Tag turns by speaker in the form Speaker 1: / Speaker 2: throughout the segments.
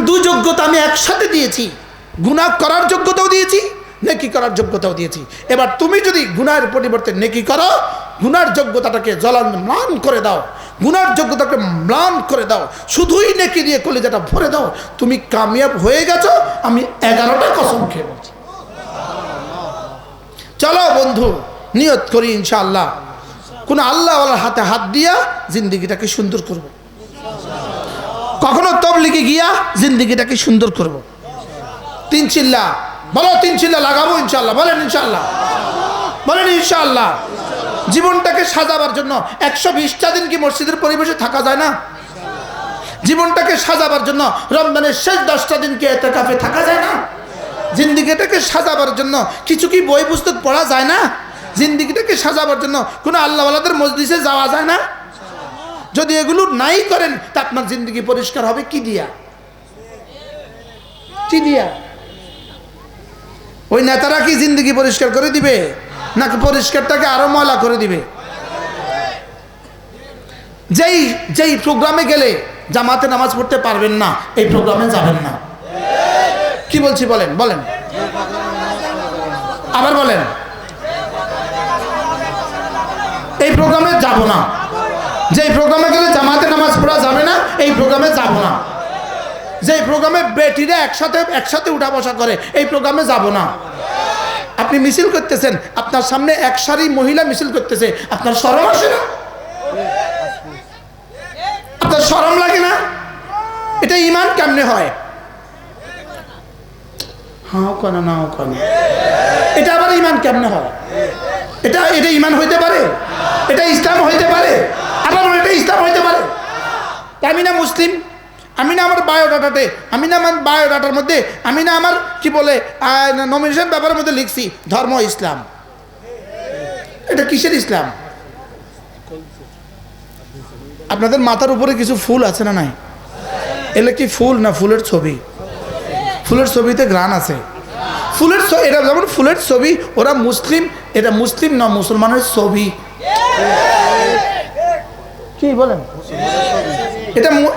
Speaker 1: দুই যোগ্যতা আমি একসাথে দিয়েছি, গুনাহ করার যোগ্যতাও দিয়েছি, নেকি করার যোগ্যতাও দিয়েছি। এবার তুমি যদি গুনাহের পরিবর্তে নেকি করো, গুনার যোগ্যতাটাকে ম্লান করে দাও, গুনার যোগ্যতাকে ম্লান করে দাও, শুধুই নেকি দিয়ে কলিজাটা ভরে দাও, তুমি কামিয়াব হয়ে গেছো। আমি 11টা কসম খেয়ে বলছি। চলো বন্ধু, নিয়ত করি ইনশাআল্লাহ কোন আল্লাহওয়ালার হাতে হাত দিয়া জিন্দিগিটাকে সুন্দর করব, কখনো তবলিগে গিয়া জিন্দিগিটাকে সুন্দর করব। 3 চিল্লা বলো, 3 চিল্লা লাগাবো ইনশাআল্লাহ। বলেন ইনশাআল্লাহ, বলেন ইনশাআল্লাহ। জীবনটাকে সাজাবার জন্য 120টা দিন কি মসজিদের পরিবেশে থাকা যায় না? জীবনটাকে সাজাবার জন্য রমজানের শেষ 10টা দিন কি ইতিকাফে থাকা যায় না? জিন্দিগিটাকে সাজাবার জন্য কিছু কি বই পুস্তক পড়া যায় না? জিন্দিগিটাকে সাজাবার জন্য কোনো আল্লাহওয়ালাদের মজলিসে যাওয়া যায় না? যদি এগুলো নাই করেন তা আপনার জিন্দিগি পরিষ্কার হবে কি দিয়া? কি দিয়া? ওই নেতারা কি জিন্দিগি পরিষ্কার করে দিবে, নাকি পরিষ্কারটাকে আরো ময়লা করে দিবে? যেই প্রোগ্রামে গেলে জামাতে নামাজ পড়তে পারবেন না, এই প্রোগ্রামে যাবেন না। কি বলছি বলেন, বলেন আবার বলেন। এই প্রোগ্রামে যাব না। যেই প্রোগ্রামে গেলে জামাতে নামাজ পড়া যাবে না, এই প্রোগ্রামে যাব না। যেই প্রোগ্রামে বেটিরা একসাথে উঠা বসা করে, এই প্রোগ্রামে যাব না। আপনি মিছিল করতেছেন, আপনার সামনে এক সারি মহিলা মিছিল করতেছে, আপনার শরম আসে না? আপনার শরম লাগে না? এটা ঈমান কেমনে হয়? হ্যাঁ কেন না কেন, এটা আবার ঈমান কেমনে হয়? এটা ঈমান হইতে পারে? এটা ইসলাম হইতে পারে? আবার এটা ইসলাম হইতে পারে? আমি না মুসলিম, আমি না আমার বায়োডাটাতে, আমি না আমার বায়োডাটার মধ্যে, আমি না আমার কি বলে নমিনেশন পেপারের মধ্যে লিখছি ধর্ম ইসলাম। এটা কিসের ইসলাম? আপনাদের মাথার উপরে কিছু ফুল আছে না নাই? এলে কি ফুল না ফুলের ছবি? ফুলের ছবিতে ঘ্রাণ আছে। ফুলের এটা যেমন ফুলের ছবি, ওরা মুসলিম, এটা মুসলিম না মুসলমানের ছবি। কি বলেন?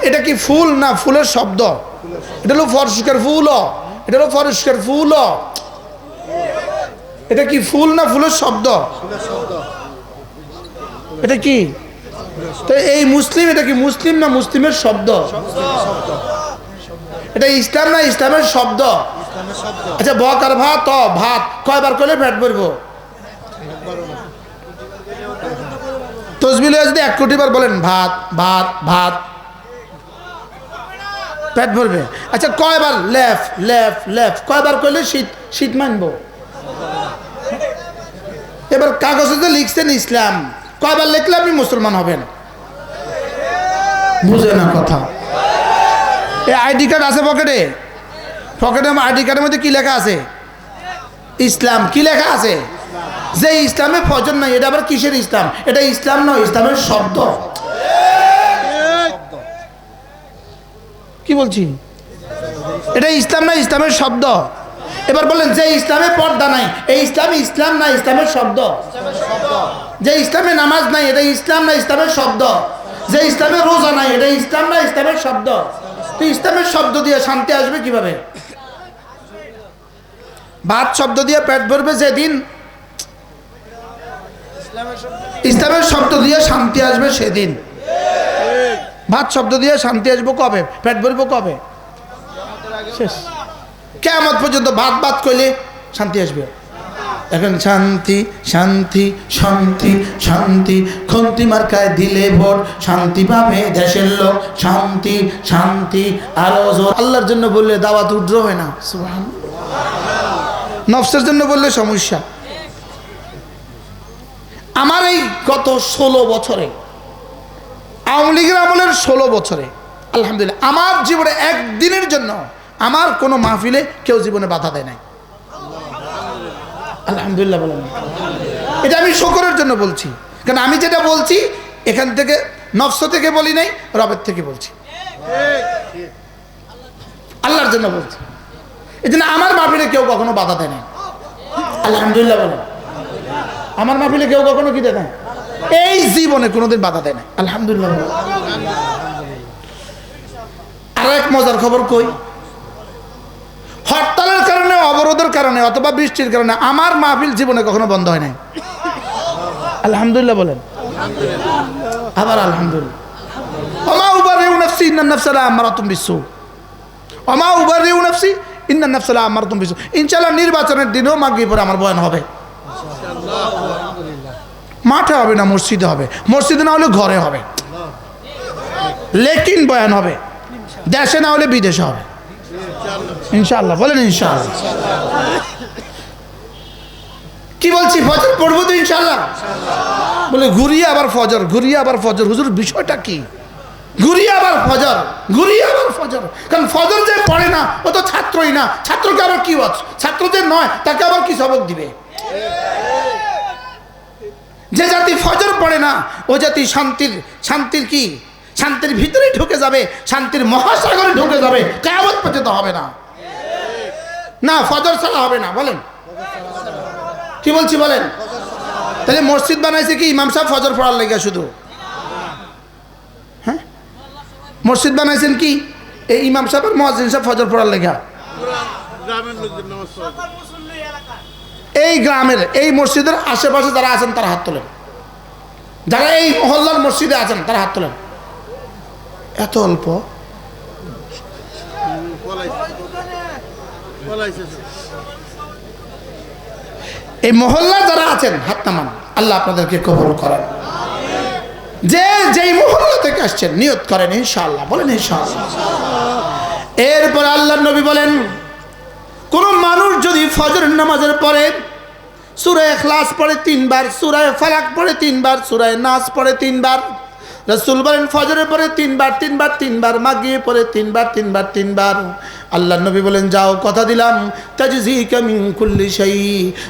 Speaker 1: এটা কি ফুল না ফুলের শব্দ? এটা হলো পরিষ্কার ফুল, এটা হলো পরিষ্কার ফুল। এটা কি ফুল না ফুলের শব্দ? এটা কি? তো এই মুসলিম, এটা কি মুসলিম না মুসলিমের শব্দ? এটা ইসলাম না ইসলামের শব্দ? আচ্ছা বক আর ভাত, ভাত কয়বার করলে পেট ভরবো? তসবিহ যদি 1 কোটি বার বলেন ভাত ভাত ভাত, পেট ভরবে। আচ্ছা কয়বার লেফ লেফ লেফ, কয়বার করলে শীত মানবো? এবার কাগজে যে লিখছেন ইসলাম, কয়বার লিখলে আপনি মুসলমান হবেন? বুঝে না কথা। এই আইডি কার্ড আছে পকেটে, আইডি কার্ডের মধ্যে কি লেখা আছে? ইসলাম। কি লেখা আছে? যে ইসলামে ফজর নাই, এটা আবার কিসের ইসলাম? এটা ইসলাম নয়, ইসলামের শব্দ। কি বলছি? এটা ইসলাম না ইসলামের শব্দ। এবার বলেন যে ইসলামে পর্দা নাই, এই ইসলাম না ইসলামের শব্দ। যে ইসলামে নামাজ নাই, এটা ইসলাম না ইসলামের শব্দ। যে ইসলামে রোজা নাই, এটা ইসলাম না ইসলামের শব্দ। তো ইসলামের শব্দ দিয়ে শান্তি আসবে কিভাবে? ভাত শব্দ দিয়ে পেট ভরবে যেদিন, ইসলামের শব্দ দিয়ে শান্তি আসবে সেদিন। ভাত শব্দ দিয়ে শান্তি আসবো কবে? পেট ভরবো কবে? শেষ। কিয়ামত পর্যন্ত ভাত ভাত কইলে শান্তি আসবে। এখন শান্তি শান্তি শান্তি শান্তি, খন্তি মার্কায় দিলে ভোট, শান্তি পাবে দেশের লোক। শান্তি শান্তি আরো জোর। আল্লাহর জন্য বললে দাওয়াত উদ্র হয় না, সুবহানাল্লাহ। নফসের জন্য বললে সমস্যা। আমার এই গত 16 বছরে, আওয়ামী লীগের আমলের 16 বছরে আলহামদুলিল্লাহ আমার জীবনে একদিনের জন্য আমার কোনো মাহফিলে কেউ জীবনে বাধা দেয় নাই। আলহামদুলিল্লাহ বলেন। এটা আমি শুকরের জন্য বলছি, কারণ আমি যেটা বলছি এখান থেকে নফস থেকে বলি নাই, রবের থেকে বলছি, আল্লাহর জন্য বলছি। এই জন্য আমার মাহফিলে কেউ কখনো বাধা দেয় নাই। আলহামদুলিল্লাহ বলেন। আমার মাহফিলে কেউ কখনো কি দেয় না, এই জীবনে কোনোদিন বাধা দেয় না। আলহামদুলিল্লাহ। আর এক মজার খবর কই, রোদের কারণে অথবা বৃষ্টির কারণে আমার মাহফিল জীবনে কখনো বন্ধ হয় নাই। আলহামদুলিল্লাহ বলেন, আবার আলহামদুলিল্লাহ। ওমা উবারিউ নাফসি ইন্নান নাফসা লাআমারাতুম বিসসু, ওমা উবারিউ নাফসি ইন্নান নাফসা লাআমারাতুম বিসসু। ইনশাআল্লাহ নির্বাচনের দিনেও মাগরিবের আমার বয়ান হবে। মাঠে হবে না, মসজিদে হবে, মসজিদে না হলে ঘরে হবে, লেকিন বয়ান হবে। দেশে না হলে বিদেশে হবে ইনশাআল্লাহ, বলেন ইনশাআল্লাহ। কি বলছি, ফজর পড়বো তো ইনশাআল্লাহ। বলে ঘুরিয়ে আবার ফজর, ঘুরিয়ে আবার ফজর। হুজুর বিষয়টা কি? ঘুরিয়ে আবার ফজর, ঘুরিয়ে আবার ফজর। কারণ ফজর যে পড়ে না ও তো ছাত্রই না, ছাত্রকে আবার কি ওয়াজ, ছাত্র যে নয় তাকে আবার কি সবক দিবে? যে জাতি ফজর পড়ে না ও জাতি শান্তির কি, শান্তির ভিতরে ঢুকে যাবে, শান্তির মহাসাগরে ঢুকে যাবে, কিয়ামত পর্যন্ত হবে না। না, ফজর ছাড়া হবে না। বলেন কি বলছি বলেন। তাহলে মসজিদ বানাইছে কি ইমাম সাহেব ফজর পড়ার লেগে শুধু? হ্যাঁ, মসজিদ বানাইছেন কি এই ইমাম সাহেব আর মুয়াজ্জিন সাহেব ফজর পড়ার লেগে? এই গ্রামের এই মসজিদের আশেপাশে যারা আছেন তারা হাত তোলেন, যারা এই মহল্লার মসজিদে আছেন তারা হাত তোলেন। এত অল্প? এই মহল্লা যারা আছেন হাত নামান, আল্লাহ আপনাদেরকে কবুল করেন। যে যেই মহল্লা থেকে আসছেন নিয়ত করেন ইনশাআল্লাহ, বলেন ইনশাআল্লাহ। এরপর আল্লাহর নবী বলেন, কোন মানুষ যদি ফজরের নামাজের পরে সূরা ইখলাস পড়ে 3 বার, সূরা ফালাক পড়ে 3 বার, সূরা নাস পড়ে 3 বার, রাসূল বলেন ফজরের পরে 3 বার 3 বার 3 বার, মাগরিবের পরে 3 বার 3 বার 3 বার, আল্লাহর নবী বলেন যাও, কথা দিলাম তাজজিকা মিন কুল্লি শাই,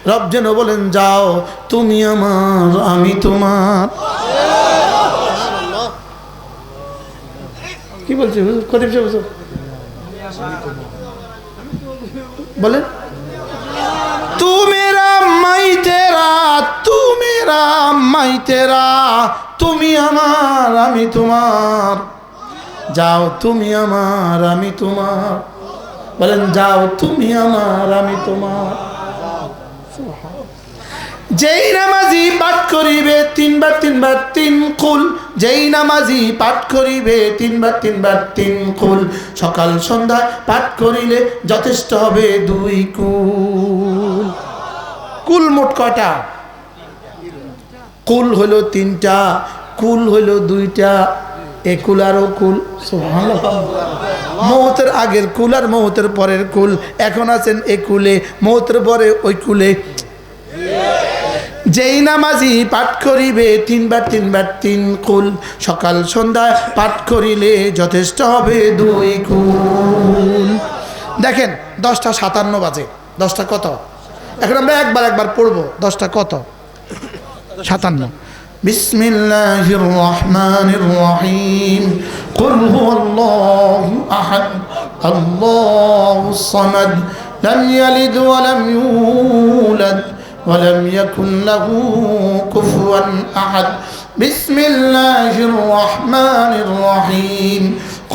Speaker 1: রব যেন বলেন যাও তুমি আমার আমি তোমার। কি বলছে হুজুর? খতিব সাহেব বলেন, তু মেরা মাই তেরা, তু মেরা মাই তেরা, তুমি আমার আমি তোমার, যাও তুমি আমার আমি তোমার। বলেন যাও তুমি আমার আমি তোমার। যেই নামাজি পাঠ করিবে 3 বার 3 বার 3 কুল, যেই নামাজি পাঠ করিবে 3 বার 3 বার 3 কুল, সকাল সন্ধ্যা পাঠ করিলে যথেষ্ট হবে 2 কুল। কুল মোট কয়টা? কুল হলো 3টা, কুল হলো 2টা, এ কুল আর ও কুল। সুবহানাল্লাহ। মওতের আগের কুল আর মওতের পরের কুল, এখন আছেন এ কুলে, মওতের পরে ওই কুলে। যেই নামাজি পাঠ করিবে 3 বার 3 বার 3 কুল, সকাল সন্ধ্যা পাঠ করিলে যথেষ্ট হবে 2 কুল। দেখেন 10টা 57 বাজে, 10টা কত? এখন আমরা একবার পড়বো। 10টা কত? 57। বিসমিল্লাহির রহমানির রহিম। কুল হুয়াল্লাহু আহাদ আল্লাহুস সামাদ লাম ইয়ালিদ ওয়া লাম ইউলাদ ولم يكن له كفوا أحد بسم الله الرحمن الرحيم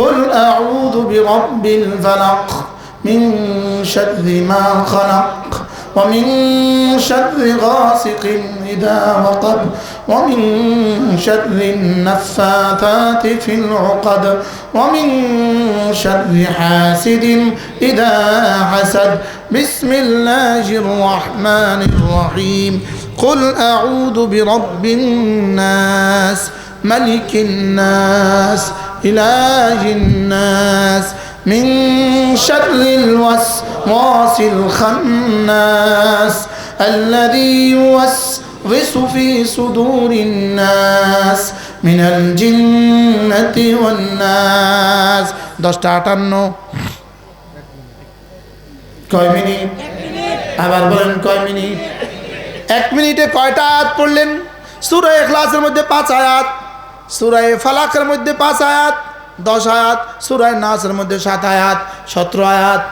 Speaker 1: قل أعوذ برب الفلق من شر ما خلق ومن شر غاسق إذا وقب ومن شر النفاثات في العقد ومن شر حاسد إذا حسد بسم الله الرحمن الرحيم قل أعوذ برب الناس ملك الناس إله الناس من شر الوسواس الخناس الذي يوسوس في صدور الناس من الجنة والناس 10:58 কয় মিনিট? আবার বলেন কয় মিনিট? 1 মিনিটে কয়টা আয়াত পড়লেন? সূরা ইখলাসের মধ্যে 5 আয়াত, সূরা ফালাকের মধ্যে 5 আয়াত 10 আয়াত, সূরা নাসের মধ্যে 7 আয়াত 17 আয়াত।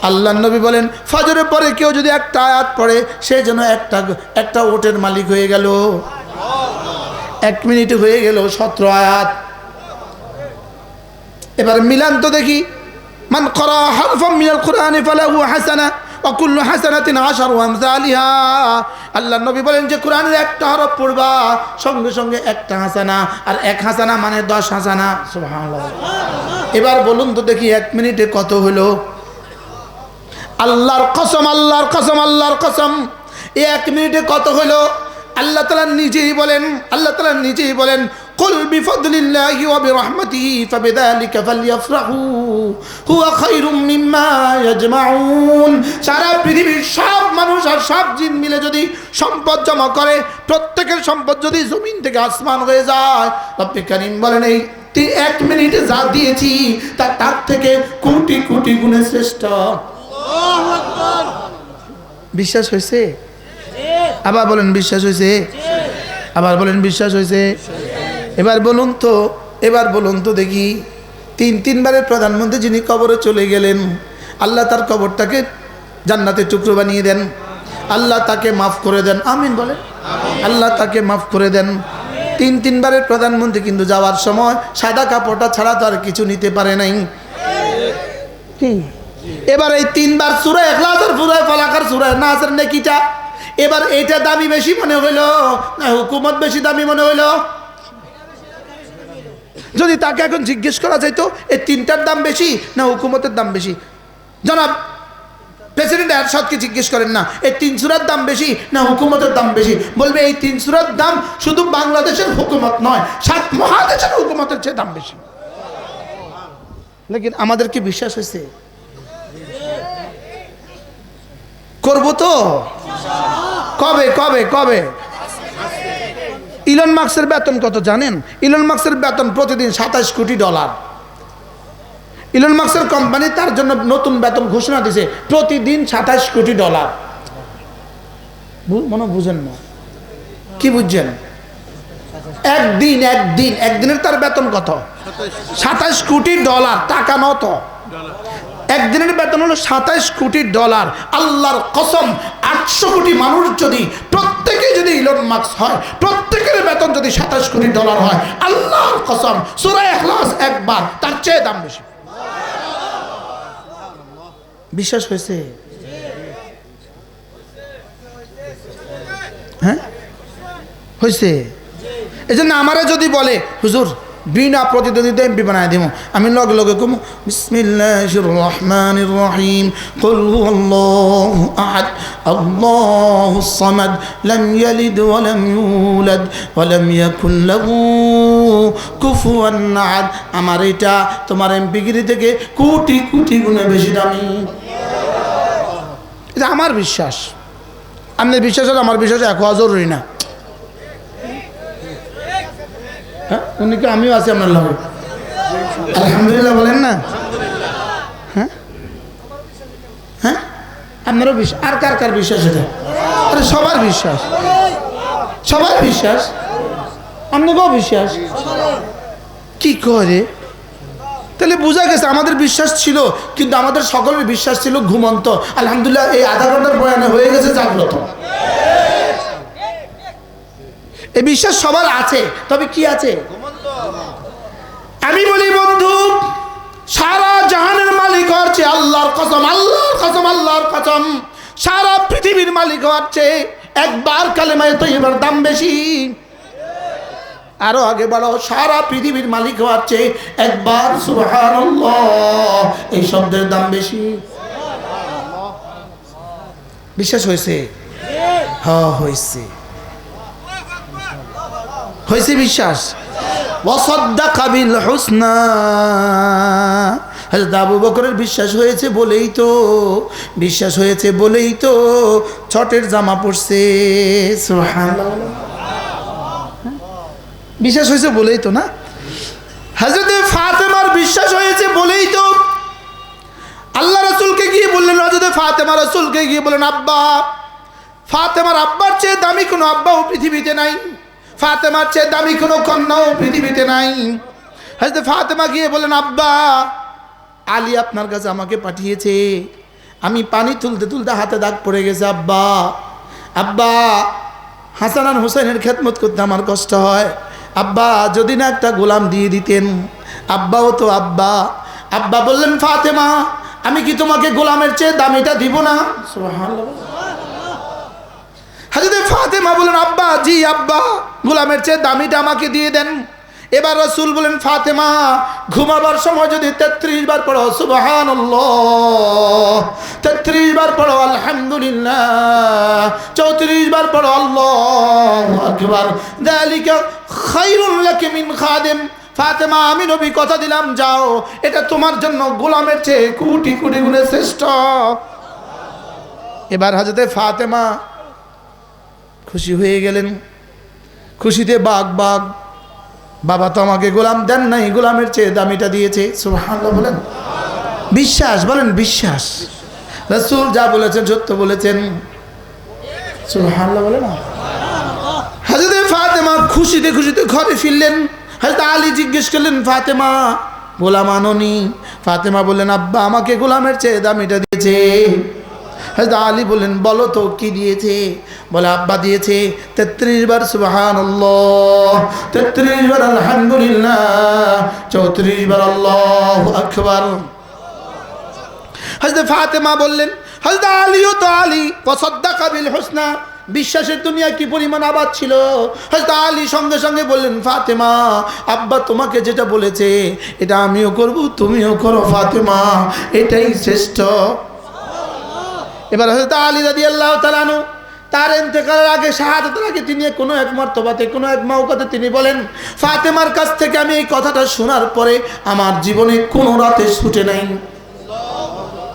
Speaker 1: আল্লাহর নবী বলেন ফজরের পরে কেউ যদি একটা আয়াত পড়ে সে যেন একটা ওটের মালিক হয়ে গেল। 1 মিনিটে হয়ে গেল 17 আয়াত। এবার মিলান তো দেখি, মান ক্বারা হারফাম মিনাল কুরআনি ফালাহু হাসানাহ ওয়া কুল্লু হাসানাতিন আশারু আমসালিহা। আল্লাহর নবী বলেন যে কোরআনের একটা হরফ পড়বা সঙ্গে সঙ্গে একটা হাসানা, আর এক হাসানা মানে 10 হাসানা। সুবহানাল্লাহ। এবার বলুন তো দেখি 1 মিনিটে কত হলো? আল্লাহর কসম, আল্লাহর কসম, আল্লাহর কসম, এই 1 মিনিটে কত হলো? আল্লাহ তাআলা নিজেই বলেন, আল্লাহ তাআলা নিজেই বলেন, কুল বিফদলিল্লাহি ওয়া বিরহমাতিহি ফাবিযালিকা ফালইফরাহু হুয়া খায়রুম মিম্মা ইয়াজমাউন। সারা পৃথিবীর সব মানুষ আর সব জিন মিলে যদি সম্পদ জমা করে, প্রত্যেকের সম্পদ যদি জমিন থেকে আসমান হয়ে যায়, রব্বে কারীম বলেন এই 1 মিনিটে যা দিয়েছি তার থেকে কোটি কোটি গুণে শ্রেষ্ঠ। আল্লাহু আকবার। বিশ্বাস হয়েছে? আবার বলেন বিশ্বাস হয়েছে? আবার বলেন বিশ্বাস হয়েছে? এবার বলুন তো, এবার বলুন তো দেখি, 3 বারের প্রধানমন্ত্রী যিনি কবরে চলে গেলেন, আল্লাহ তার কবরটাকে জান্নাতের টুকরো বানিয়ে দেন, আল্লাহ তাকে মাফ করে দেন। আমিন বলেন। আল্লাহ তাকে মাফ করে দেন। 3 বারের প্রধানমন্ত্রী কিন্তু যাওয়ার সময় সাদা কাপড়টা ছাড়া তো আর কিছু নিতে পারে নাই। এবার এই 3 বার সূরা ইখলাস আর সূরা ফালাক আর সূরা নাসের নেকিটা, এবার এইটা দামি বেশি মনে হইলো না হুকুমত বেশি দামি মনে হইলো? যদি তাকে এখন জিজ্ঞেস করা যাইতো এই 3টার দাম বেশি না হুকুমতের দাম বেশি, জনাব প্রেসিডেন্ট এরশাদকে জিজ্ঞেস করেন না এই 3 সূরার দাম বেশি না হুকুমতের দাম বেশি, বলবে এই 3 সূরার দাম শুধু বাংলাদেশের হুকুমত নয়, 7 মহাদেশের হুকুমতের চেয়ে দাম বেশি। লেকিন আমাদের কি বিশ্বাস হয়েছে? করবো তো? কবে কবে কবে? ইলন মাস্কের বেতন কত জানেন? ইলন মাস্কের বেতন প্রতিদিন $27 কোটি। ইলন মাস্কের কোম্পানি তার জন্য নতুন বেতন ঘোষণা দিয়েছে, প্রতিদিন $27 কোটি। মনে বুঝেন না? কি বুঝছেন? একদিনের তার বেতন কত? $27 কোটি, টাকা নত। একদিনের বেতন হলো $27 কোটি। আল্লাহর কসম, 800 কোটি মানুষ যদি প্রত্যেকে যদি ইলন মাস্ক হয়, প্রত্যেকের বেতন যদি $27 কোটি হয়, আল্লাহর কসম সূরা ইখলাস একবার তার চেয়ে দাম বেশি। বিশ্বাস হয়েছে? হ্যাঁ হয়েছে। এই জন্য আমারে যদি বলে হুজুর বিনা প্রতিদ্বন্দ্বিতা এমপি বানায় দিব, আমি লগে লগে কম বিসমিল্লাহির রহমানির রহিম কুল হুয়াল্লাহু আহাদ আল্লাহুস সামাদ লাম ইয়ালিদ ওয়া লাম ইউলাদ ওয়া লাম ইয়াকুল লাহু কুফুয়ান আহাদ। আমার এটা তোমার এমপিগিরি থেকে কোটি কোটি গুণে বেশি দামি। এটা আমার বিশ্বাস। আপনার বিশ্বাস হলে আমার বিশ্বাস এক হওয়া জরুরি না। উনি কি আমিও আছি আপনার লগে? আলহামদুলিল্লাহ বলেন না? হ্যাঁ হ্যাঁ আপনারও বিশ্বাস। আর কার কার বিশ্বাস? এটা আরে সবার বিশ্বাস, সবার বিশ্বাস। আপনাকেও বিশ্বাস। কি করে? তাহলে বোঝা গেছে আমাদের বিশ্বাস ছিল, কিন্তু আমাদের সকলের বিশ্বাস ছিল ঘুমন্ত। আলহামদুলিল্লাহ এই আধা ঘন্টার বয়ানে হয়ে গেছে জাগ্রত। এই বিশ্বাস সবার আছে, তবে কি আছে? আমি বলি বন্ধু, সারা জাহানের মালিক হচ্ছে আল্লাহর কসম, আল্লাহর কসম, আল্লাহর কসম, সারা পৃথিবীর মালিক হচ্ছে একবার কালেমায়ে তয়্যিবার দাম বেশি। আরো আগে বলো, সারা পৃথিবীর মালিক হচ্ছে একবার সুবহানাল্লাহ এই শব্দের দাম বেশি। বিশ্বাস হয়েছে? হ্যাঁ হয়েছে, হয়েছে বিশ্বাস। ওয়াসাদ্দাকা বিল হুসনা, হযরত আবু বকরের বিশ্বাস হয়েছে বলেই তো, বিশ্বাস হয়েছে বলেই তো ছটের জামা পরছে। সুবহানাল্লাহ। বিশ্বাস হয়েছে বলেই তো না। হযরত ফাতেমার বিশ্বাস হয়েছে বলেই তো আল্লাহ রাসূলকে গিয়ে বললেন, হযরত ফাতেমা রাসূলকে গিয়ে বললেন, আব্বা, ফাতেমার আব্বার চেয়ে দামি কোনো আব্বাও পৃথিবীতে নাই, ফাতেমার চেয়ে দামি কোনো কন্যাও পৃথিবীতে নাই। হযরত ফাতেমা গিয়ে বলেন, আব্বা, আলী আপনার কাছে আমাকে পাঠিয়েছে, আমি পানি তুলতে তুলতে হাতে দাগ পড়ে গেছে। আব্বা, আব্বা, হাসান আর হুসাইনের খেদমত করতে আমার কষ্ট হয়। আব্বা, যদি না একটা গোলাম দিয়ে দিতেন। আব্বাও তো আব্বা, আব্বা বললেন ফাতেমা আমি কি তোমাকে গোলামের চেয়ে দামিটা দিব না? সুবহানাল্লাহ। হযরত ফাতেমা বলেন আব্বা, জি আব্বা, গোলামের চেয়ে দামিটা আমাকে দিয়ে দেন। এবার রাসূল বলেন ফাতেমা ঘুমাবার সময় যদি 33 বার পড়ো সুবহানাল্লাহ, 33 বার পড়ো আলহামদুলিল্লাহ, 34 বার পড়ো আল্লাহু আকবার, যালিকা খায়রুল লাকি মিন খাদিম। ফাতেমা আমি নবী কথা দিলাম, যাও, এটা তোমার জন্য গোলামের চেয়ে কোটি কোটি গুণে শ্রেষ্ঠ। এবার হযরত ফাতেমা খুশি হয়ে গেলেন, খুশিতে বাগ বাগ। বাবা তো আমাকে গোলাম দেন নাই, গোলামের চেয়ে দামিটা দিয়েছে। সুবহানাল্লাহ বলেন। বিশ্বাস বলেন, বিশ্বাস। রাসূল যা বলেছেন সত্য বলেছেন। সুবহানাল্লাহ বলেন। হযরত ফাতেমা খুশিতে খুশিতে ঘরে ফিরলেন। হযরত আলী জিজ্ঞেস করলেন ফাতেমা গোলাম আনোনি? ফাতেমা বললেন আব্বা আমাকে গোলামের চেয়ে দামিটা দিয়েছে। হযরত আলী বললেন বলো তো কি দিয়েছে? বলে আব্বা দিয়েছে 33 বার সুবহানাল্লাহ, 33 বার আলহামদুলিল্লাহ, 34 বার আল্লাহু আকবার। হযরত ফাতেমা বললেন হযরত আলীও তো আলী ওয়াসাদ্দাকা বিল হুসনা, বিশ্বাসের দুনিয়া কি পরিমাণ আবাদ ছিল। হযরত আলী সঙ্গে সঙ্গে বললেন ফাতেমা আব্বা তোমাকে যেটা বলেছে এটা আমিও করব, তুমিও করো ফাতেমা, এটাই শ্রেষ্ঠ। এবার হযরত আলী রাদিয়াল্লাহু তাআলা আনহু তার ইন্তেকালের আগে, শাহাদাতের আগে তিনি কোনো এক মর্তবাতে, কোনো এক মওকাতে তিনি বলেন ফাতেমার কাছ থেকে আমি এই কথাটা শোনার পরে আমার জীবনে কোনো রাতে ছুটে নাই।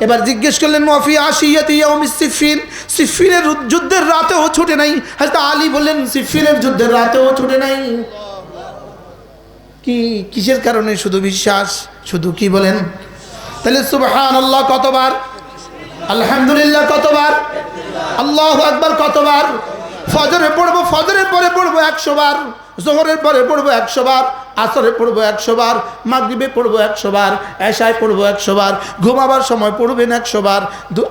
Speaker 1: এবার জিজ্ঞেস করলেন ওয়াফি আশিয়াতি ইয়াউমিস সিফফিন, সিফফিনের যুদ্ধের রাতেও ছুটে নাই? হযরত আলী বললেন সিফফিনের যুদ্ধের রাতেও ছুটে নাই। কি কিসের কারণে? শুধু বিশ্বাস। শুধু কি বলেন? তাহলে সুবহানাল্লাহ কতবার, আলহামদুলিল্লাহ কতবার, আল্লাহু আকবার কতবার? ফজরে পড়বো, ফজরের পরে পড়বো 100 বার, যোহরের পরে পড়বো 100 বার, আসরে পড়বো 100 বার, মাগরিবে পড়বো 100 বার, এশায় পড়বো 100 বার, ঘুমাবার সময় পড়বেন 100 বার।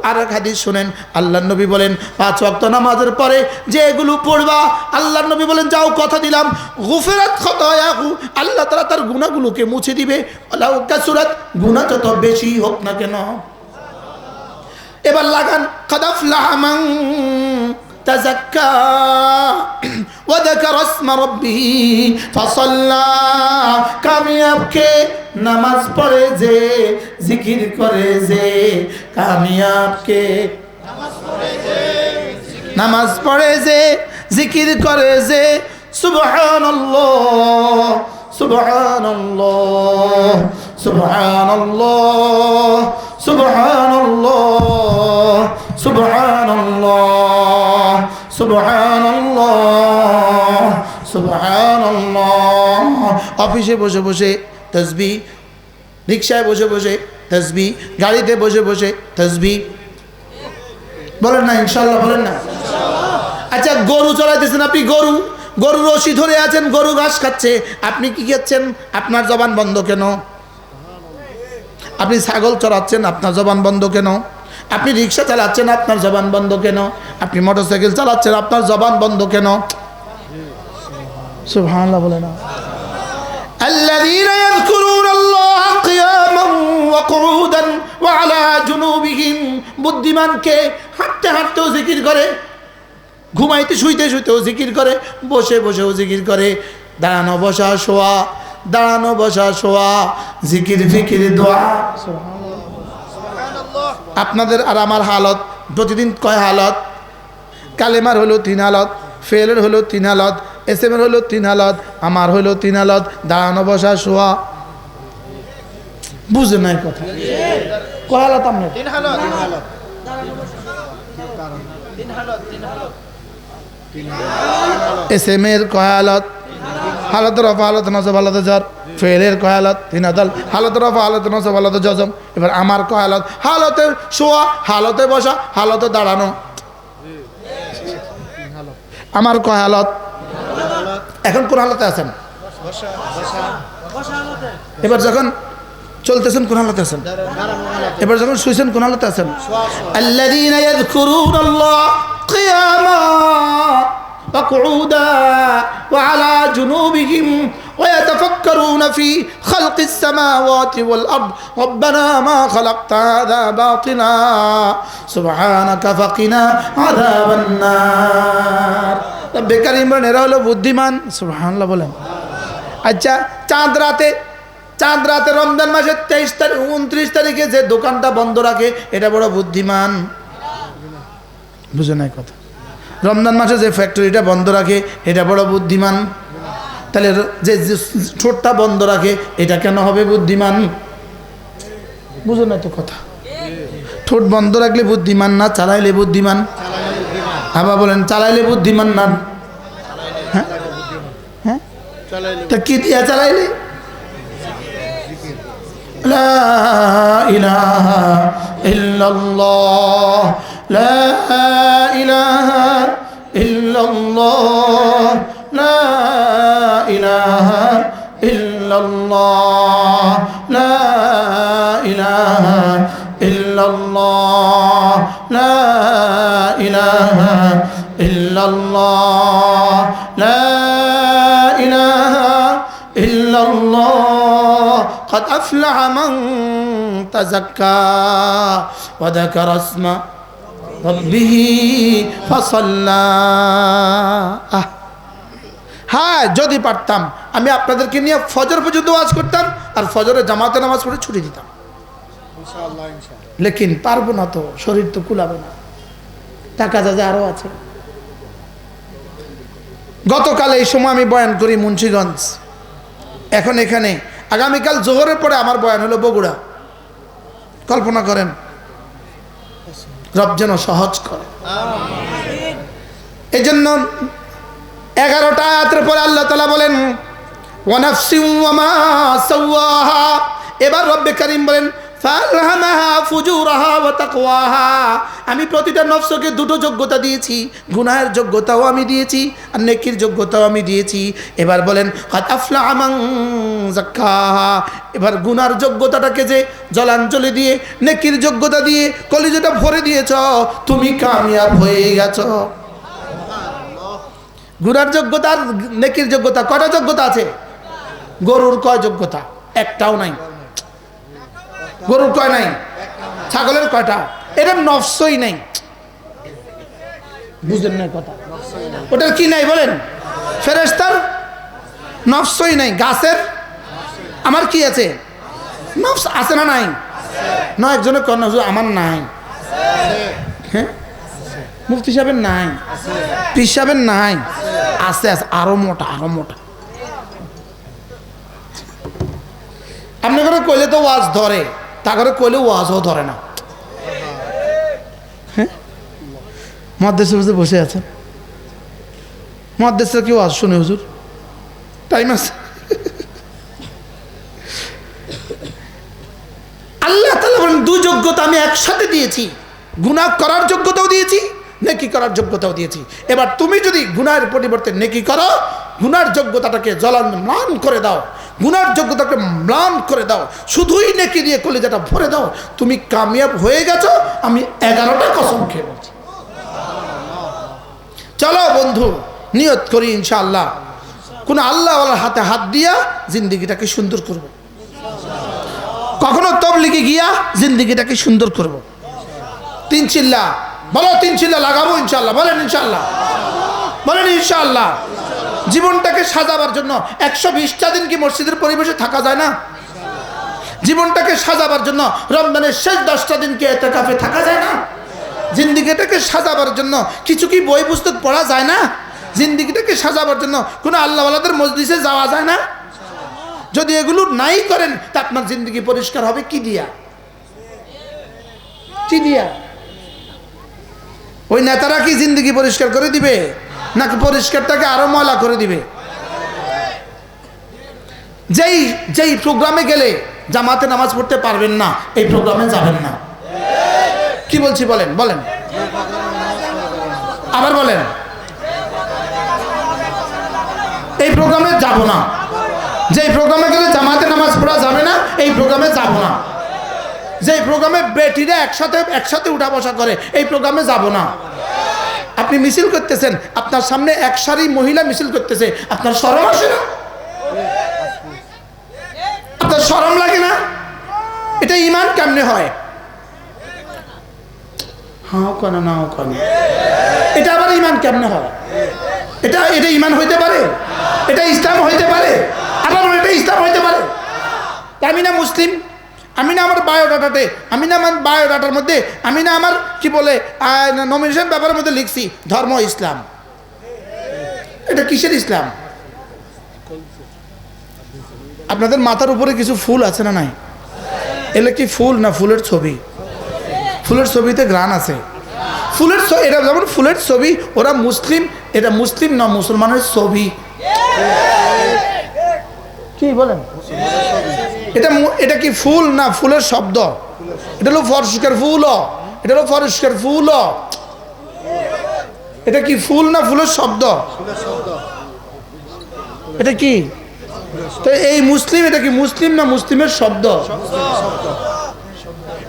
Speaker 1: আর এক হাদিস শুনেন, আল্লাহর নবী বলেন 5 ওয়াক্ত নামাজের পরে যে এগুলো পড়বা, আল্লাহর নবী বলেন যাও কথা দিলাম গুফিরাত খাতায়াহু, আল্লাহ তাআলা তার গুনাহগুলোকে মুছে দিবে, ওয়ালাউ কাসুরাত, গুনাহ যত বেশি হোক না কেন। এবার লাগান কাদ আফলাহা মান তাযাক্কা ওয়া যাকারা ইসমা রাব্বিহি ফাসাল্লা, কামিয়াবকে নামাজ পড়ে যে, জিকির করে যে, কামিয়াবকে নামাজ পড়ে যে, জিকির করে যে। সুবহানাল্লাহ সুবহানাল্লাহ সুবহানাল্লাহ সুবহানাল্লাহ সুবহানাল্লাহ সুবহানাল্লাহ সুবহানাল্লাহ। অফিসে বসে বসে তাসবিহ, রিকশায় বসে বসে তাসবিহ, গাড়িতে বসে বসে তাসবিহ। বলেন না ইনশাআল্লাহ, বলেন না। আচ্ছা গরু চড়াইতেছেন আপনি, গরু রশি ধরে আছেন, গরু ঘাস খাচ্ছে, আপনি কি খাচ্ছেন? আপনার জবান বন্ধ কেন? আপনি ছাগল চড়াচ্ছেন, আপনার জবান বন্ধ কেন? আপনি রিক্সা চালাচ্ছেন, আপনার জবান বন্ধ কেন? আপনি মোটরসাইকেল চালাচ্ছেন, আপনার জবান বন্ধ কেন? সুবহানাল্লাহ বলে না। الذين يذكرون الله قياما وقعودا وعلى جنوبهم, বুদ্ধিমানকে হাঁটতে হাঁটতেও জিকির করে, ঘুমাইতে শুইতে শুইতেও জিকির করে, বসে বসেও জিকির করে, দাঁড়ানো বসা শোয়া, দাঁড়ানো বসা শোয়া, জিকির ফিকির দোয়া। আপনাদের আর আমার হালত প্রতিদিন কয় হালত? কালেমার হলো 3 হালত, ফেলের হলো 3 হালত, এসএমের হলো 3 হালত, আমার হলো 3 হালত, দাঁড়ানো বসা শোয়া। বুঝে নাই কথা? কয় হালত? আপনার 3 হালত। এসএমের কয় হালত? হালত রফা, হালত নসব, হালত জর। ফেলের কয় হালত? 3 হালত। হালত রফা, হালত নসব, হালত জজম। এবার আমার কয় হালত? হালতে শোয়া, হালতে বসা, হালতে দাঁড়ানো। আমার কয় হালত? এখন কোন হালতে আছেন? এবার যখন চলতেছেন কোন হালতে আছেন? এবার যখন শুইছেন কোন হালতে আছেন? আল্লাযীনা ইয়াযকুরুনাল্লাহ কিয়ামা وقعودا وعلى جنوبهم ويتفكرون في خلق السماوات والأرض ربنا ما خلقت هذا باطلا سبحانك فقنا عذاب النار রব্বে কারীম বলেন এরা হলো বুদ্ধিমান সুবহানাল্লাহ বলেন আচ্ছা চাঁদ রাতে রমজান মাসের 23 তারিখ 29 তারিখে যে দোকানটা বন্ধ রাখে এটা বড় বুদ্ধিমান বুঝে নাই কথা রমজান মাসে যে ফ্যাক্টরিটা বন্ধ রাখে এটা বড় বুদ্ধিমান তাহলে যে ঠোঁটটা বন্ধ রাখে এটা কেন হবে বুদ্ধিমান বুঝে নাই তো কথা ঠোঁট বন্ধ রাখলে বুদ্ধিমান না চালাইলে বুদ্ধিমান আবার বলেন চালাইলে বুদ্ধিমান না হ্যাঁ হ্যাঁ তা কি দিয়া চালাইলে লা ইলাহা ইল্লাল্লাহ লা ইলাহা ইল্লাল্লাহ লা ইলাহা ইল্লাল্লাহ লা ইলাহা ইল্লাল্লাহ লা ইলাহা ইল্লাল্লাহ লা ইলাহা ইল্লাল্লাহ قد أفلح من تزكى وذكر اسم ربه فصلى হ্যাঁ যদি পারতাম আমি আপনাদেরকে নিয়ে ফজর পর্যন্ত ওয়াজ করতাম আর ফজরে জামাতে নামাজ পড়ে ছুটি দিতাম ইনশাআল্লাহ লেকিন পারবো না তো শরীর তো কুলাবে না টাকা যা আরো আছে গতকাল এই সময় আমি বয়ান করি মুন্সিগঞ্জ এখন এখানে আগামীকাল জোহরের পরে আমার বয়ান হলো বগুড়া কল্পনা করেন রব যেন সহজ করে এই জন্য 11টা আয়াতের পরে আল্লাহ তাআলা বলেন ওয়া নাফসিন ওয়া মা সাওয়াহা এবার রব্বে কারীম বলেন ফালহামাহা ফুজুরাহা ওয়া তাকওয়াহা আমি প্রতিটা নফসকে দুটো যোগ্যতা দিয়েছি গুনাহের যোগ্যতাও আমি দিয়েছি আর নেকির যোগ্যতাও আমি দিয়েছি এবার বলেন কাদ আফলাহা মান যাক্কাহা এবার গুনার যোগ্যতাটাকে যে জলাঞ্জলি দিয়ে নেকির যোগ্যতা দিয়ে কলিজাটা ভরে দিয়েছো তুমি কামিয়াব হয়ে গেছো গুনার যোগ্যতা আর নেকির যোগ্যতা কয়টা যোগ্যতা আছে গরুর কয় যোগ্যতা একটাও নাই গরুর কয় নাই ছাগলের কয়টা এটা নফসই নাই বুঝলেন না কথা ওটার কি নাই বলেন ফেরেশতার নফসই নাই গাছের আমার কি আছে নফস আছে না নাই না একজনের কয় না আমার নাই হ্যাঁ মুফতি সাহেবের নাই পীর সাহেবের নাই আছে আছে আরো মোটা আপনি করে কইলে তো ওয়াজ ধরে তা করে কইলে ওয়াজও ধরে না হ্যাঁ মহাদেশে বসে আছেন মহাদেশের কি ওয়াজ শুনে হুজুর টাইম আছে আল্লাহ তাআলা বলেন দুই যোগ্যতা আমি একসাথে দিয়েছি গুনাহ করার যোগ্যতাও দিয়েছি নেকি করার যোগ্যতাও দিয়েছি এবার তুমি যদি গুনাহের পরিবর্তে নেকি করো গুনার যোগ্যতাটাকে ম্লান করে দাও গুনার যোগ্যতাকে ম্লান করে দাও শুধুই নেকি দিয়ে কলিজাটা ভরে দাও তুমি কামিয়াব হয়ে গেছো আমি 11টা কসম খেয়ে বলছি চলো বন্ধু নিয়ত করি ইনশাআল্লাহ কোন আল্লাহওয়ালার হাতে হাত দিয়া জিন্দেগিটাকে সুন্দর করব কখনো তাবলীগে গিয়া জিন্দেগিটাকে সুন্দর করব তিন চিল্লা বলো তিন চিল্লা লাগাবো ইনশাআল্লাহ বলেন ইনশাআল্লাহ বলেন ইনশাআল্লাহ জীবনটাকে সাজাবার জন্য 120টা দিন কি মসজিদের পরিবেশে থাকা যায় না জীবনটাকে সাজাবার জন্য রমজানের শেষ 10টা দিন কি ইতিকাফে থাকা যায় না জিন্দেগিটাকে সাজাবার জন্য কিছু কি বই পুস্তক পড়া যায় না জিন্দেগিটাকে সাজাবার জন্য কোনো আল্লাহওয়ালাদের মজলিসে যাওয়া যায় না যদি এগুলো নাই করেন তা আপনার জিন্দেগি পরিষ্কার হবে কি দিয়া ওই নেতারা কি জিন্দেগি পরিষ্কার করে দিবে নাকি পরিষ্কারটাকে আরো ময়লা করে দিবে যেই প্রোগ্রামে গেলে জামাতে নামাজ পড়তে পারবেন না এই প্রোগ্রামে যাবেন না কি বলছি বলেন আবার বলেন এই প্রোগ্রামে যাব না যেই প্রোগ্রামে গেলে জামাতে নামাজ পড়া যাবে না এই প্রোগ্রামে যাব না যেই প্রোগ্রামে বেটিরা একসাথে উঠা বসা করে এই প্রোগ্রামে যাব না আপনি মিছিল করতেছেন, আপনার সামনে এক সারি মহিলা মিছিল করতেছে, আপনার শরম আসে না? আপনার শরম লাগে না? এটা ঈমান কেমনে হয়? হ্যাঁ কেন না কেন, এটা আবার ঈমান কেমনে হয়? এটা ঈমান হইতে পারে? এটা ইসলাম হইতে পারে? আবার এটা ইসলাম হইতে পারে? আমি না মুসলিম, আমি না আমার বায়োডাটাতে, আমি না আমার বায়োডাটার মধ্যে, আমি না আমার কি বলে নমিনেশন ব্যাপারের মধ্যে লিখছি ধর্ম ইসলাম। এটা কিসের ইসলাম? আপনাদের মাথার উপরে কিছু ফুল আছে না নাই? এলে কি ফুল না ফুলের ছবি? ফুলের ছবিতে গ্রান আছে। ফুলের এটা যেমন ফুলের ছবি, ওরা মুসলিম, এটা মুসলিম না মুসলমানের ছবি। কি বলেন? এটা কি ফুল না ফুলের শব্দ? এটা হলো পরিষ্কার ফুল, এটা হলো পরিষ্কার ফুল। এটা কি ফুল না ফুলের শব্দ? এটা কি? তো এই মুসলিম, এটা কি মুসলিম না মুসলিমের শব্দ?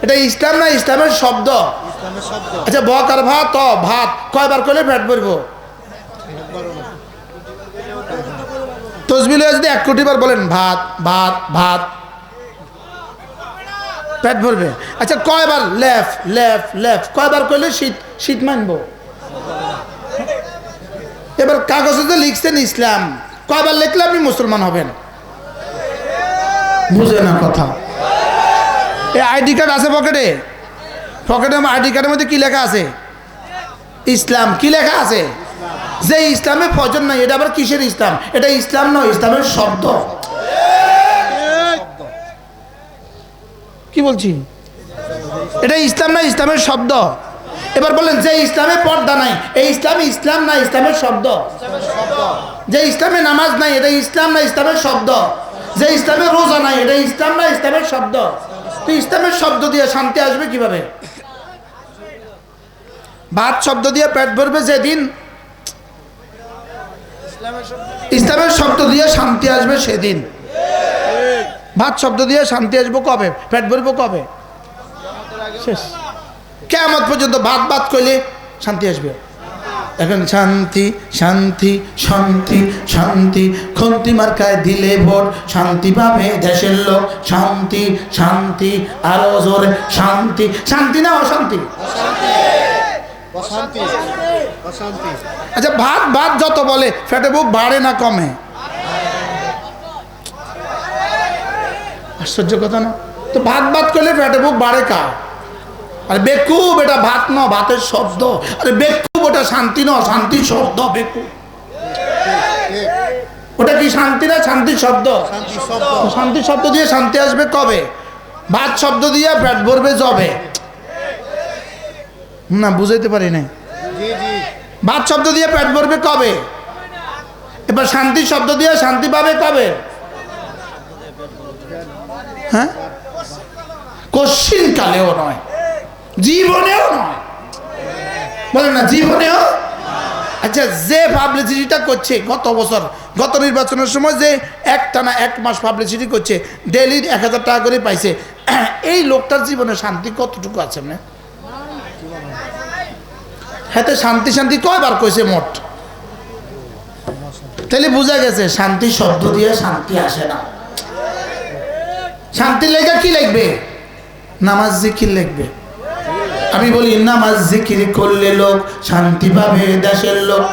Speaker 1: এটা ইসলাম না ইসলামের শব্দ? আচ্ছা বক আর ভাত, ভাত কয়বার করলে পেট ভরবো? তসবিহ যদি 1 কোটি বার বলেন ভাত ভাত ভাত, পেট ভরবে। আচ্ছা কয়বার লেফ লেফ লেফ, কয়বার করলে শীত শীত মানবো? এবার কাগজে যে লিখছেন ইসলাম, কয়বার লিখলে আপনি মুসলমান হবেন? বুঝে না কথা। এই আইডি কার্ড আছে পকেটে, পকেটে আইডি কার্ডের মধ্যে কি লেখা আছে? ইসলাম। কি লেখা আছে? যে ইসলামে ফজর নাই, এটা আবার কিসের ইসলাম? এটা ইসলাম নয়, ইসলামের শব্দ। কি বলছি? এটা ইসলাম না ইসলামের শব্দ। এবার বলেন যে ইসলামে পর্দা নাই, এই ইসলামে ইসলাম না ইসলামের শব্দ। যে ইসলামে নামাজ নাই, এটা ইসলাম না ইসলামের শব্দ। যে ইসলামে রোজা নাই, এটা ইসলাম না ইসলামের শব্দ। তো ইসলামের শব্দ দিয়ে শান্তি আসবে কিভাবে? ভাত শব্দ দিয়ে পেট ভরবে যেদিন, ইসলামের শব্দ দিয়ে শান্তি আসবে সেদিন। ভাত শব্দ দিয়ে শান্তি আসবো কবে? পেট ভরবো কবে? শেষ। কিয়ামত পর্যন্ত ভাত ভাত করলে শান্তি আসবে। এখন শান্তি শান্তি শান্তি শান্তি, খন্তি মার্কায় দিলে ভোট শান্তি পাবে দেশের লোক। শান্তি শান্তি আরো জোরে শান্তি। শান্তি না অশান্তি? আচ্ছা ভাত ভাত যত বলে ফেটে বুক বাড়ে না কমে? আশ্চর্য কথা না? তো ভাত ভাত করলে ফেটে বুক বাড়ে কা? আরে বেকুব, এটা ভাত ন, ভাতের শব্দ। আরে বেকুব, ওটা শান্তি ন, শান্তির শব্দ। বেকুব, ওটা কি শান্তি না শান্তির শব্দ? শান্তির শব্দ দিয়ে শান্তি আসবে কবে? ভাত শব্দ দিয়ে পেট ভরবে জবে। না বুঝাইতে পারি না। ভাত শব্দ দিয়ে পেট ভরবে কবে? এবার শান্তি শব্দ দিয়ে শান্তি পাবে কবে? হ্যাঁ, কশ্চিন কালেও নয়, জীবনেও নয়। বলেন না জীবনেও। আচ্ছা যে পাবলিসিটিটা করছে গত বছর, গত নির্বাচনের সময় যে একটানা 1 মাস পাবলিসিটি করছে, ডেইলি 1000 টাকা করে পাইছে, এই লোকটার জীবনে শান্তি কতটুকু আছে? না হাতে শান্তি শান্তি কয়বার কইছে মোট? তাহলে বোঝা গেছে শান্তি শব্দ দিয়ে শান্তি আসে না। শান্তি লেখা কি লিখবে? নামাজ জিকির লিখবে। আমি বলি নামাজ জিকির করলে লোক শান্তি পাবে দেশের লোক।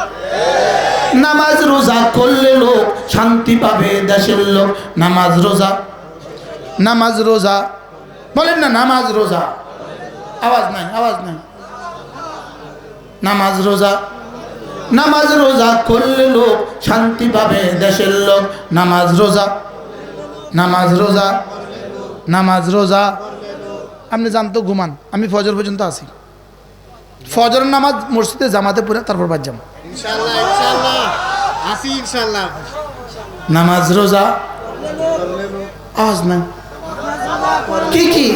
Speaker 1: নামাজ রোজা করলে লোক শান্তি পাবে দেশের লোক। নামাজ রোজা, নামাজ রোজা বলেন না, নামাজ রোজা। আওয়াজ নাই, আওয়াজ নাই। নামাজ রোজা, নামাজ রোজা করলে লোক শান্তি পাবে দেশের লোক। নামাজ রোজা, নামাজ রোজা, নামাজ রোজা। আপনি জানতো ঘুমান, আমি ফজর পর্যন্ত আছি। ফজরের নামাজ মসজিদে জামাতে পড়ে তারপর বাদ যাম ইনশাআল্লাহ। ইনশাআল্লাহ আসি ইনশাআল্লাহ। নামাজ রোজা, আওয়াজ না কি কি?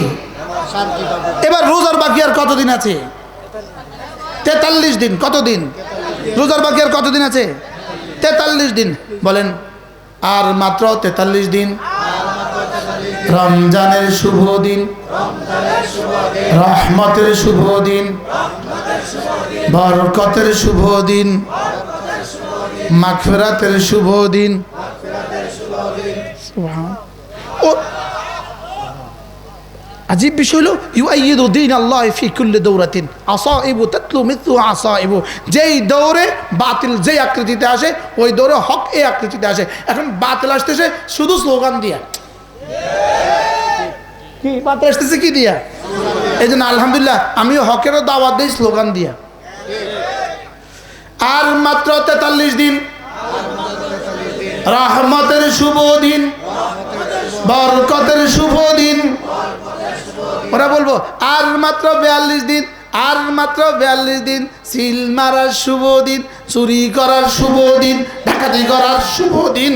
Speaker 1: এবার রোজার বাকি আর কতদিন আছে? 43 দিন। কতদিন? রোজার বাকি আর কতদিন আছে? 43 দিন। বলেন আর মাত্র 43 দিন। রমজানের শুভ দিন, রহমতের শুভ দিন, বরকতের শুভ দিন, মাগফিরাতের শুভ দিন। ও আজীব বিষয় হলো ইউআইয়িদু দীন আল্লাহ ফি কুল্লি দৌরাতিন আসাইবু তাতলু মিথলু আসাইবু। যেই দৌড়ে বাতিল যেই আকৃতিতে আসে ওই দৌড়ে হক এই আকৃতিতে আসে। এখন বাতিল আসতেছে শুধু স্লোগান দিয়া, কি বাতিল আসতেছে কি দিয়া? এই জন্য আলহামদুলিল্লাহ আমিও হকেরও দাওয়াত দিই স্লোগান দিয়া। আর মাত্র 43 দিন, রহমতের শুভ দিন, বরকতের শুভ দিন। ওরা বলবো আর মাত্র 42 দিন, আর মাত্র 42 দিন, সিল মারার শুভ দিন, চুরি করার শুভ দিন, ডাকাতি করার শুভ দিন।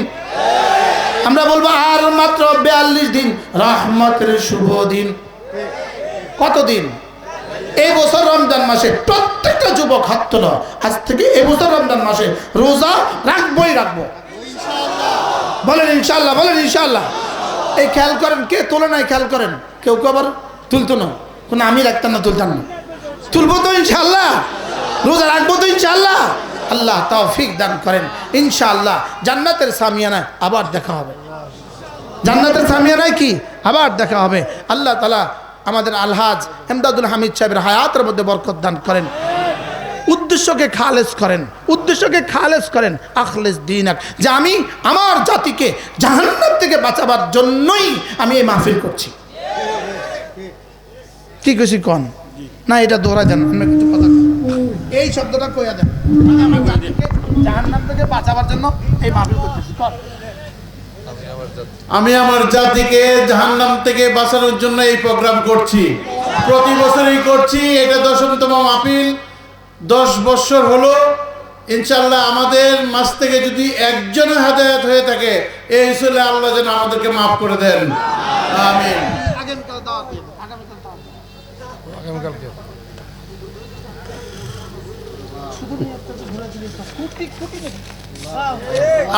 Speaker 1: আমরা বলবো আর মাত্র 42 দিন, রহমতের শুভ দিন। কতদিন? এই বছর রমজান মাসে প্রত্যেকটা যুবক হাত তোলো, আজ থেকে এই বছর রমজান মাসে রোজা রাখবোই রাখবো। বলেন ইনশাল্লাহ, বলেন ইনশাল্লাহ। এই খেয়াল করেন, কে তোলে নাই খেয়াল করেন। কেউ কেউ আবার তুলতো না, কোনো আমি রাখতাম না, তুলতাম না। তুলবো তো ইনশাল্লাহ, রোজা রাখবো তো ইনশাল্লাহ। আল্লাহ তৌফিক দান করেন। ইনশাআল্লাহ জান্নাতের সামিয়ানায় আবার দেখা হবে। জান্নাতের সামিয়ানায় কি আবার দেখা হবে। আল্লাহ তাআলা আমাদের আলহাজ এমদাদুল হামিদ সাহেবের হায়াতের মধ্যে বরকত দান করেন। উদ্দেশ্যকে খালেস করেন, উদ্দেশ্যকে খালেস করেন। আখলেস দীনাক, যে আমি আমার জাতিকে জাহান্নাম থেকে বাঁচাবার জন্যই আমি এই মাহফিল করছি। কি খুশি কন না, এটা দোহরা দেন, অন্য কিছু কথা এই শব্দটা কইয়া দেন। আমার জাতিকে জাহান্নাম থেকে বাঁচাবার জন্য এই মাহফিল করতেছি।
Speaker 2: আমি আমার জাতিকে জাহান্নাম থেকে বাঁচানোর জন্য এই প্রোগ্রাম করছি, প্রতি বছরই করছি। এটা 10তম মাহফিল, 10 বছর হলো। ইনশাআল্লাহ আমাদের মাঝ থেকে যদি একজনের হেদায়েত হয়ে থাকে, এই হিসেবে আল্লাহ যেন আমাদেরকে মাফ করে দেন। আমিন।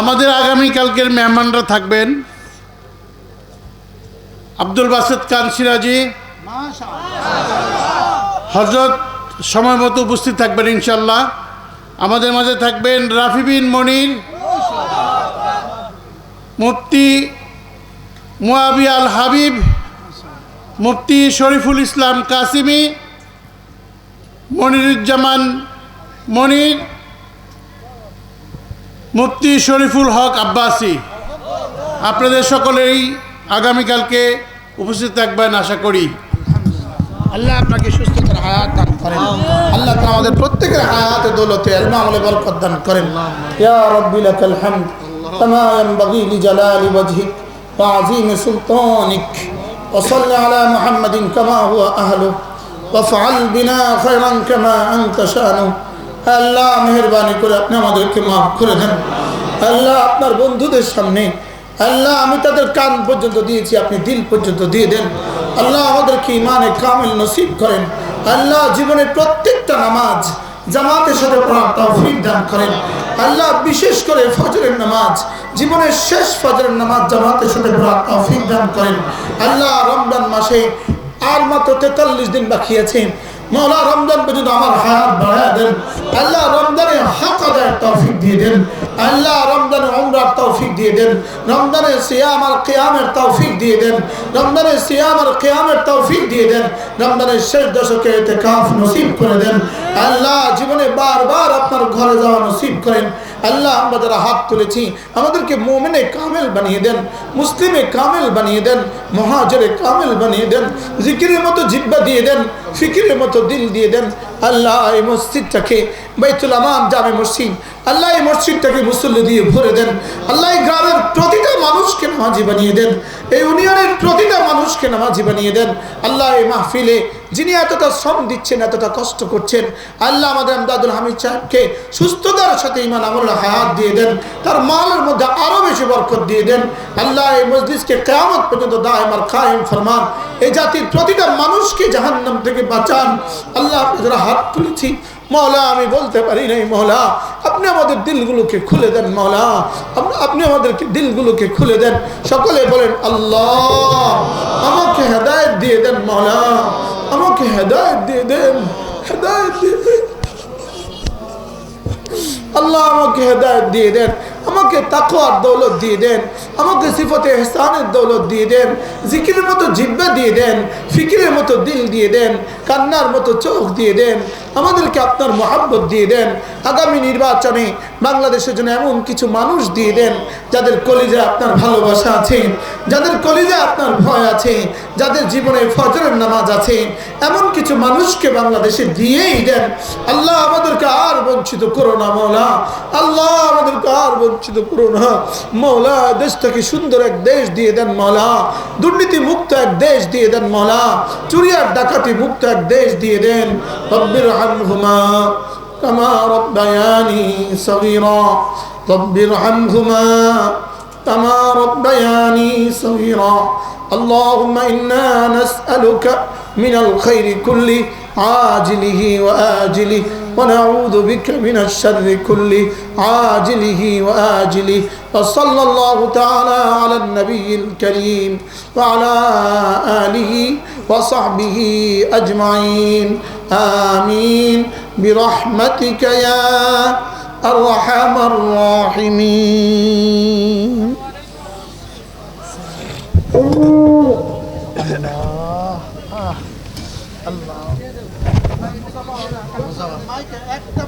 Speaker 2: আমাদের আগামীকালকের মেহমানরা থাকবেন আব্দুল বাসেত খান সিরাজি, হযরত সময় মতো উপস্থিত থাকবেন ইনশাল্লাহ। আমাদের মাঝে থাকবেন রাফি বিন মনির, মুফতি মুয়াবিয়া আল হাবিব, মুফতি শরীফুল ইসলাম কাসিমি, মনিরুজ্জামান মনির, মুফতি শরীফুল হক আব্বাসী। আপনাদের সকলেই আগামীকালকে উপস্থিত থাকবেন আশা করি।
Speaker 1: আল্লাহ আপনাকে সুস্থতার হায়াত দান করেন। আল্লাহ তাআলা আমাদের প্রত্যেকের হায়াতে দৌলতে ইলম আমলে বরকত দান করেন। ইয়া রাব্বি লাকাল হামদ কামা ইয়ানবাগি লিজালালি ওয়াজহিক ওয়া আযীমি সুলতানিক ওয়া সাল্লি আলা মুহাম্মাদিন কামা হুয়া আহলু ওয়া ফাআল বিনা খায়রান কামা আনতা শানু। আল্লাহ মেহেরবানি করে আপনি আমাদেরকে মাফ করে দেন। আল্লাহ আপনার বন্ধুদের সামনে আল্লাহ আমি তাদের কান পর্যন্ত দিয়েছি, আপনি দিল পর্যন্ত দিয়ে দেন। আল্লাহ আমাদেরকে ইমানে কামিল নসিব করেন। আল্লাহ জীবনের প্রত্যেকটা নামাজ জামাতের সাথে পড়ার তৌফিক দান করেন। আল্লাহ বিশেষ করে ফজরের নামাজ, জীবনের শেষ ফজরের নামাজ জামাতের সাথে পড়ার তৌফিক দান করেন। আল্লাহ রমজান মাসে আর মাত্র 43 দিন বাকি আছে। মওলা রমজান পর্যন্ত আমার হায়াত বাড়ায় দেন। আল্লাহ রমজানে হক আদায়ের তৌফিক দিয়ে দেন। আল্লাহ রমজানে উমরার তৌফিক দিয়ে দেন। রমজানে সিয়াম আর কিয়ামের তৌফিক দিয়ে দেন। রমজানে সিয়াম আর কিয়ামের তৌফিক দিয়ে দেন। রমজানের শেষ দশকে ইতিকাফ নসিব করে দেন। আল্লাহ জীবনে বারবার আপনার ঘরে যাওয়া নসিব করেন। আল্লাহ আমরা যারা হাত তুলেছি আমাদেরকে মুমিনে কামেল বানিয়ে দেন, মুসলিমে কামেল বানিয়ে দেন, মুহাজিরে কামেল বানিয়ে দেন, জিকিরের মতো জিহ্বা দিয়ে দেন, ফিকিরের মতো দিল দিয়ে দেন। আল্লাহ এই মসজিদটাকে বাইতুল আমান জামে মসজিদ, আল্লাহ এই মসজিদটাকে মুসল্লি দিয়ে ভরে দেন। আল্লাহ এই গ্রামের প্রতিটা মানুষকে নামাজি বানিয়ে দেন, এই ইউনিয়নের প্রতিটা মানুষকে নামাজি বানিয়ে দেন। আল্লাহ এই মাহফিলে যিনি এতটা শ্রম দিচ্ছেন, এতটা কষ্ট করছেন, আল্লাহ আমাদের এমদাদুল হামিদ সাহেবকে সুস্থতার সাথে ঈমান আমল হায়াত দিয়ে দেন, তার মালের মধ্যে আরো বেশি বরকত দিয়ে দেন। আল্লাহ এই মজলিসকে কিয়ামত পর্যন্ত দায়েম আর কায়েম ফরমান। এই জাতির প্রতিটা মানুষকে জাহান্নাম থেকে বাঁচান। আল্লাহ যারা হাত তুলেছি মওলা আমি বলতে পারি নাই, মওলা আপনি আমাদের দিলগুলোকে খুলে দেন। মওলা আপনি আমাদেরকে দিলগুলোকে খুলে দেন। সকলে বলেন আল্লাহ আমাকে হেদায়েত দিয়ে দেন। মওলা আমাকে হেদায়েত দিয়ে দেন। হেদায়েত দিয়ে দেন। আল্লাহ আমাকে হেদায়েত দিয়ে দেন, আমাকে তাকওয়ার দৌলত দিয়ে দেন, আমাকে সিফতে ইহসানের দৌলত দিয়ে দেন, জিকিরের মতো জিহ্বা দিয়ে দেন, ফিকিরের মতো দিল দিয়ে দেন, কান্নার মতো চোখ দিয়ে দেন, আমাদেরকে আপনার মহব্বত দিয়ে দেন। আগামী নির্বাচনে বাংলাদেশের জন্য এমন কিছু মানুষ দিয়ে দেন যাদের কলিজা আপনার ভালোবাসা আছে, যাদের কলিজা আপনার ভয় আছে, যাদের জীবনে ফজরের নামাজ আছে, এমন কিছু মানুষকে বাংলাদেশে দিয়েই দেন। আল্লাহ আমাদেরকে আর বঞ্চিত করো না মওলা, আল্লাহ আমাদেরকে আর বঞ্চিত করো না মওলা। দেশটাকে সুন্দর এক দেশ দিয়ে দেন মওলা, দুর্নীতি মুক্ত এক দেশ দিয়ে দেন মওলা, চুরি আর ডাকাতি মুক্ত এক দেশ দিয়ে দেন। রব্বির হামহুমা কামা রব্বায়ানি সগীরা, রব্বির হামহুমা কামা রব্বায়ানি সগীরা। اللهم إنا نسألك من الخير كله عاجله وآجله ونعوذ بك من الشر كله عاجله وآجله. وصلى الله تعالى على النبي الكريم وعلى آله وصحبه أجمعين. آمين برحمتك يا أرحم الراحمين.